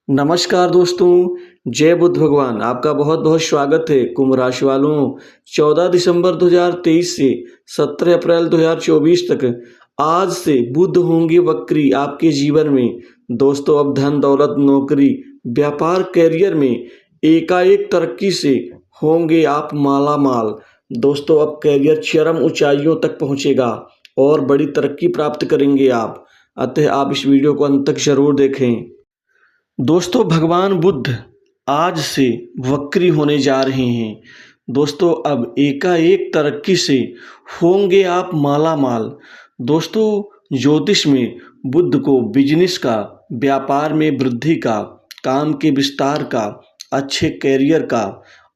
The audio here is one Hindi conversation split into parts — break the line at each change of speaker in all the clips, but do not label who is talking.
नमस्कार दोस्तों, जय बुद्ध भगवान। आपका बहुत बहुत स्वागत है। कुंभ राशि वालों, 14 दिसंबर 2023 से 17 अप्रैल 2024 तक आज से बुध होंगे वक्री आपके जीवन में। दोस्तों, अब धन दौलत, नौकरी, व्यापार, करियर में एकाएक तरक्की से होंगे आप माला माल। दोस्तों, अब करियर चरम ऊंचाइयों तक पहुंचेगा और बड़ी तरक्की प्राप्त करेंगे आप। अतः आप इस वीडियो को अंत तक जरूर देखें। दोस्तों, भगवान बुद्ध आज से वक्री होने जा रहे हैं। दोस्तों, अब एकाएक तरक्की से होंगे आप माला माल। दोस्तों, ज्योतिष में बुद्ध को बिजनेस का, व्यापार में वृद्धि का, काम के विस्तार का, अच्छे कैरियर का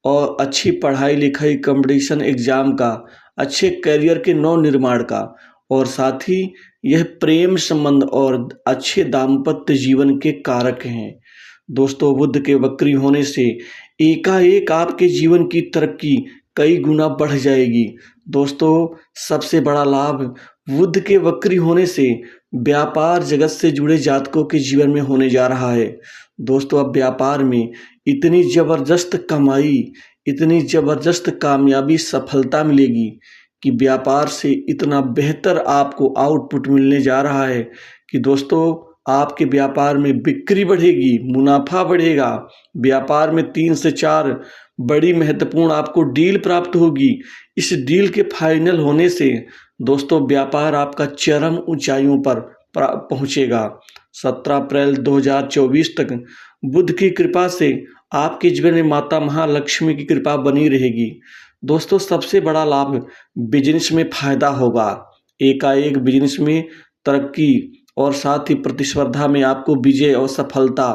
और अच्छी पढ़ाई लिखाई, कंपटीशन एग्जाम का, अच्छे कैरियर के नव निर्माण का और साथ ही यह प्रेम संबंध और अच्छे दाम्पत्य जीवन के कारक हैं। दोस्तों, बुध के वक्री होने से एकाएक आपके जीवन की तरक्की कई गुना बढ़ जाएगी। दोस्तों, सबसे बड़ा लाभ बुध के वक्री होने से व्यापार जगत से जुड़े जातकों के जीवन में होने जा रहा है। दोस्तों, अब व्यापार में इतनी जबरदस्त कमाई, इतनी जबरदस्त कामयाबी, सफलता मिलेगी कि व्यापार से इतना बेहतर आपको आउटपुट मिलने जा रहा है कि दोस्तों, आपके व्यापार में बिक्री बढ़ेगी, मुनाफा बढ़ेगा। व्यापार में 3 से 4 बड़ी महत्वपूर्ण आपको डील प्राप्त होगी। इस डील के फाइनल होने से दोस्तों, व्यापार आपका चरम ऊंचाइयों पर पहुंचेगा। 17 अप्रैल 2024 तक बुध की कृपा से आपके जीवन में माता महालक्ष्मी की कृपा बनी रहेगी। दोस्तों, सबसे बड़ा लाभ बिजनेस में फायदा होगा। एकाएक बिजनेस में तरक्की और साथ ही प्रतिस्पर्धा में आपको विजय और सफलता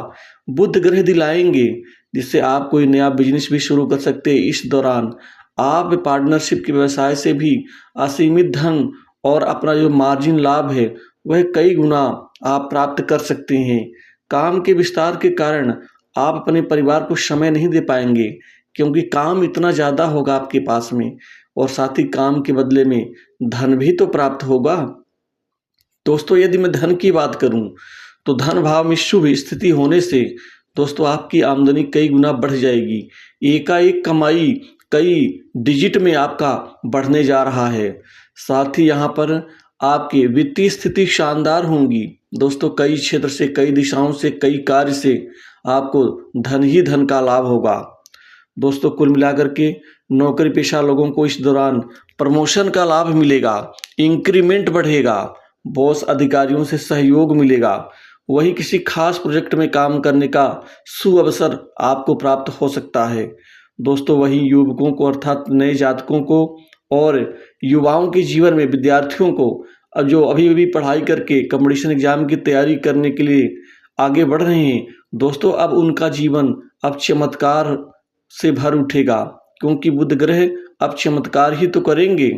बुध ग्रह दिलाएंगे, जिससे आप कोई नया बिजनेस भी शुरू कर सकते हैं। इस दौरान आप पार्टनरशिप के व्यवसाय से भी असीमित धन और अपना जो मार्जिन लाभ है वह कई गुना आप प्राप्त कर सकते हैं। काम के विस्तार के कारण आप अपने परिवार को समय नहीं दे पाएंगे, क्योंकि काम इतना ज़्यादा होगा आपके पास में और साथ ही काम के बदले में धन भी तो प्राप्त होगा। दोस्तों, यदि मैं धन की बात करूं तो धन भाव में शुभ स्थिति होने से दोस्तों, आपकी आमदनी कई गुना बढ़ जाएगी। एकाएक कमाई कई डिजिट में आपका बढ़ने जा रहा है। साथ ही यहाँ पर आपकी वित्तीय स्थिति शानदार होंगी। दोस्तों, कई क्षेत्र से, कई दिशाओं से, कई कार्य से आपको धन ही धन का लाभ होगा। दोस्तों, कुल मिलाकर के नौकरी पेशा लोगों को इस दौरान प्रमोशन का लाभ मिलेगा, इंक्रीमेंट बढ़ेगा, बॉस अधिकारियों से सहयोग मिलेगा। वहीं किसी खास प्रोजेक्ट में काम करने का सुअवसर आपको प्राप्त हो सकता है। दोस्तों, वहीं युवकों को अर्थात नए जातकों को और युवाओं के जीवन में विद्यार्थियों को जो अभी अभी पढ़ाई करके कंपटीशन एग्जाम की तैयारी करने के लिए आगे बढ़ रहे हैं, दोस्तों, अब उनका जीवन अब चमत्कार से भर उठेगा, क्योंकि बुध ग्रह अब चमत्कार ही तो करेंगे।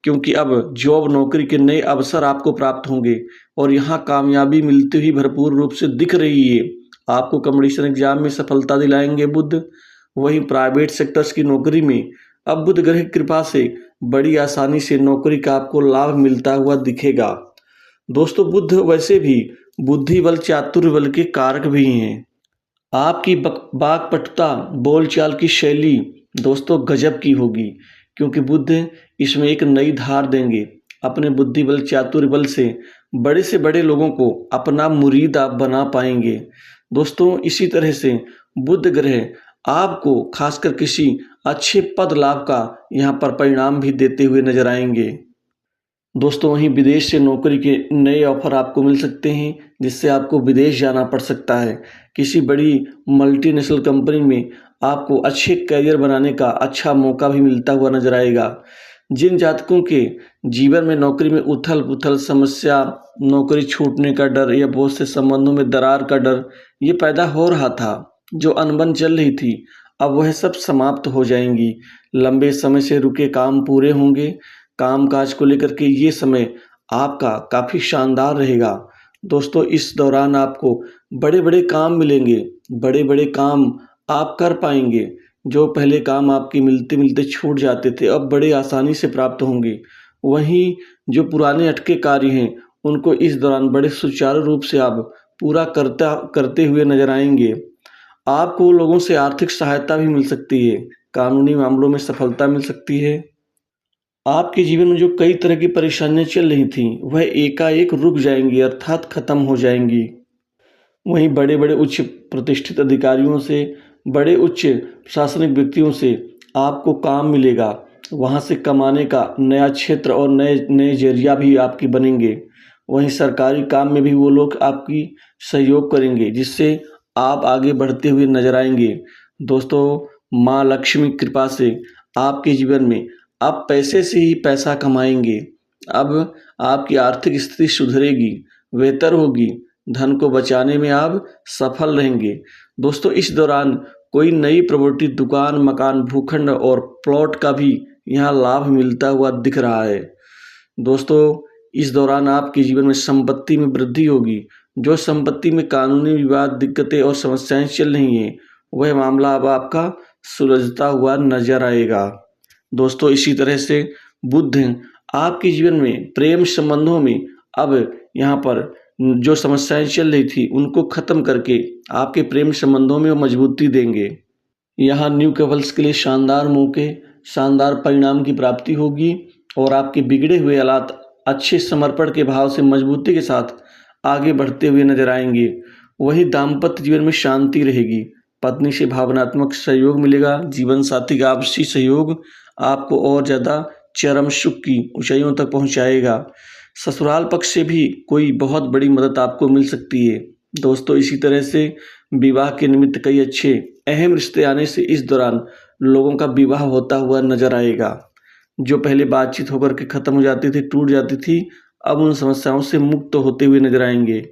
क्योंकि अब जॉब नौकरी के नए अवसर आपको प्राप्त होंगे और यहाँ कामयाबी मिलती हुई भरपूर रूप से दिख रही है। आपको कंपटीशन एग्जाम में सफलता दिलाएंगे बुध। वहीं प्राइवेट सेक्टर्स की नौकरी में अब बुध ग्रह की कृपा से बड़ी आसानी से नौकरी का आपको लाभ मिलता हुआ दिखेगा। दोस्तों, बुध वैसे भी बुद्धि बल, चातुर्य बल के कारक भी हैं। आपकी वाक्पटुता, बोलचाल की शैली दोस्तों गजब की होगी, क्योंकि बुद्ध इसमें एक नई धार देंगे। अपने बुद्धि बल, चातुर्य बल से बड़े लोगों को अपना मुरीद आप बना पाएंगे। दोस्तों, इसी तरह से बुध ग्रह आपको खासकर किसी अच्छे पद लाभ का यहाँ पर परिणाम भी देते हुए नजर आएंगे। दोस्तों, वहीं विदेश से नौकरी के नए ऑफर आपको मिल सकते हैं, जिससे आपको विदेश जाना पड़ सकता है। किसी बड़ी मल्टीनेशनल कंपनी में आपको अच्छे करियर बनाने का अच्छा मौका भी मिलता हुआ नजर आएगा। जिन जातकों के जीवन में नौकरी में उथल पुथल, समस्या, नौकरी छूटने का डर या बहुत से संबंधों में दरार का डर ये पैदा हो रहा था, जो अनबन चल रही थी, अब वह सब समाप्त हो जाएंगी। लंबे समय से रुके काम पूरे होंगे। काम काज को लेकर के ये समय आपका काफ़ी शानदार रहेगा। दोस्तों, इस दौरान आपको बड़े बड़े काम मिलेंगे, बड़े बड़े काम आप कर पाएंगे। जो पहले काम आपके मिलते मिलते छूट जाते थे, अब बड़े आसानी से प्राप्त होंगे। वहीं जो पुराने अटके कार्य हैं, उनको इस दौरान बड़े सुचारू रूप से आप पूरा करते हुए नजर आएंगे। आपको लोगों से आर्थिक सहायता भी मिल सकती है, कानूनी मामलों में सफलता मिल सकती है। आपके जीवन में जो कई तरह की परेशानियां चल रही थीं वह एकाएक रुक जाएंगी अर्थात खत्म हो जाएंगी। वहीं बड़े बड़े उच्च प्रतिष्ठित अधिकारियों से, बड़े उच्च प्रशासनिक व्यक्तियों से आपको काम मिलेगा। वहां से कमाने का नया क्षेत्र और नए नए जरिया भी आपके बनेंगे। वहीं सरकारी काम में भी वो लोग आपकी सहयोग करेंगे, जिससे आप आगे बढ़ते हुए नजर आएंगे। दोस्तों, माँ लक्ष्मी कृपा से आपके जीवन में आप पैसे से ही पैसा कमाएंगे। अब आपकी आर्थिक स्थिति सुधरेगी, बेहतर होगी, धन को बचाने में आप सफल रहेंगे। दोस्तों, इस दौरान कोई नई प्रॉपर्टी, दुकान, मकान, भूखंड और प्लॉट का भी यहाँ लाभ मिलता हुआ दिख रहा है। दोस्तों, इस दौरान आपके जीवन में संपत्ति में वृद्धि होगी। जो संपत्ति में कानूनी विवाद, दिक्कतें और समस्याएं चल रही हैं, वह मामला अब आपका सुलझता हुआ नजर आएगा। दोस्तों, इसी तरह से बुध आपके जीवन में प्रेम संबंधों में अब यहाँ पर जो समस्याएं चल रही थी उनको खत्म करके आपके प्रेम संबंधों में वो मजबूती देंगे। यहाँ न्यू कपल्स के लिए शानदार मौके, शानदार परिणाम की प्राप्ति होगी और आपके बिगड़े हुए हालात अच्छे समर्पण के भाव से मजबूती के साथ आगे बढ़ते हुए नजर आएंगे। वही दाम्पत्य जीवन में शांति रहेगी, पत्नी से भावनात्मक सहयोग मिलेगा, जीवन साथी का आपसी सहयोग आपको और ज़्यादा चरम सुख की ऊंचाइयों तक पहुंचाएगा। ससुराल पक्ष से भी कोई बहुत बड़ी मदद आपको मिल सकती है। दोस्तों, इसी तरह से विवाह के निमित्त कई अच्छे अहम रिश्ते आने से इस दौरान लोगों का विवाह होता हुआ नजर आएगा। जो पहले बातचीत होकर के खत्म हो जाती थी, टूट जाती थी, अब उन समस्याओं से मुक्त होते हुए नजर आएंगे।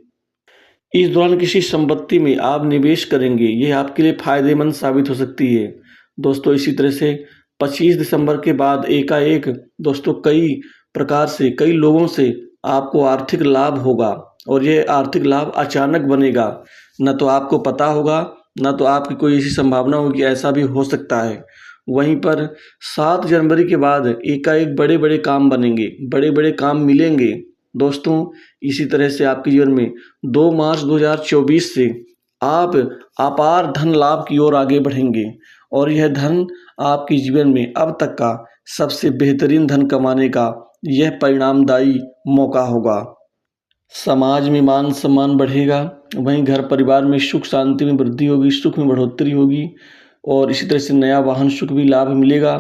इस दौरान किसी संपत्ति में आप निवेश करेंगे, यह आपके लिए फायदेमंद साबित हो सकती है। दोस्तों, इसी तरह से 25 दिसंबर के बाद एकाएक दोस्तों कई प्रकार से, कई लोगों से आपको आर्थिक लाभ होगा और यह आर्थिक लाभ अचानक बनेगा। न तो आपको पता होगा, न तो आपकी कोई ऐसी संभावना होगी, ऐसा भी हो सकता है। वहीं पर 7 जनवरी के बाद एकाएक बड़े बड़े काम बनेंगे, बड़े बड़े काम मिलेंगे। दोस्तों, इसी तरह से आपके जीवन में 2 मार्च 2024 से आप अपार धन लाभ की ओर आगे बढ़ेंगे और यह धन आपके जीवन में अब तक का सबसे बेहतरीन धन कमाने का यह परिणामदायी मौका होगा। समाज में मान सम्मान बढ़ेगा, वहीं घर परिवार में सुख शांति में वृद्धि होगी, सुख में बढ़ोतरी होगी और इसी तरह से नया वाहन सुख भी लाभ मिलेगा।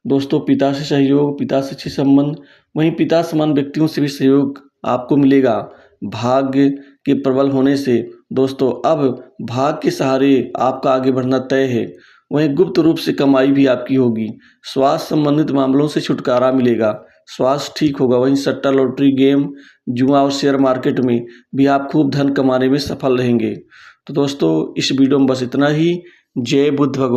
दोस्तों, पिता से सहयोग, पिता से अच्छे संबंध, वहीं पिता समान व्यक्तियों से भी सहयोग आपको मिलेगा। भाग्य के प्रबल होने से दोस्तों अब भाग्य के सहारे आपका आगे बढ़ना तय है। वहीं गुप्त रूप से कमाई भी आपकी होगी। स्वास्थ्य संबंधित मामलों से छुटकारा मिलेगा, स्वास्थ्य ठीक होगा। वहीं सट्टा, लॉटरी, गेम, जुआ और शेयर मार्केट में भी आप खूब धन कमाने में सफल रहेंगे। तो दोस्तों, इस वीडियो में बस इतना ही। जय बुद्ध भगवान।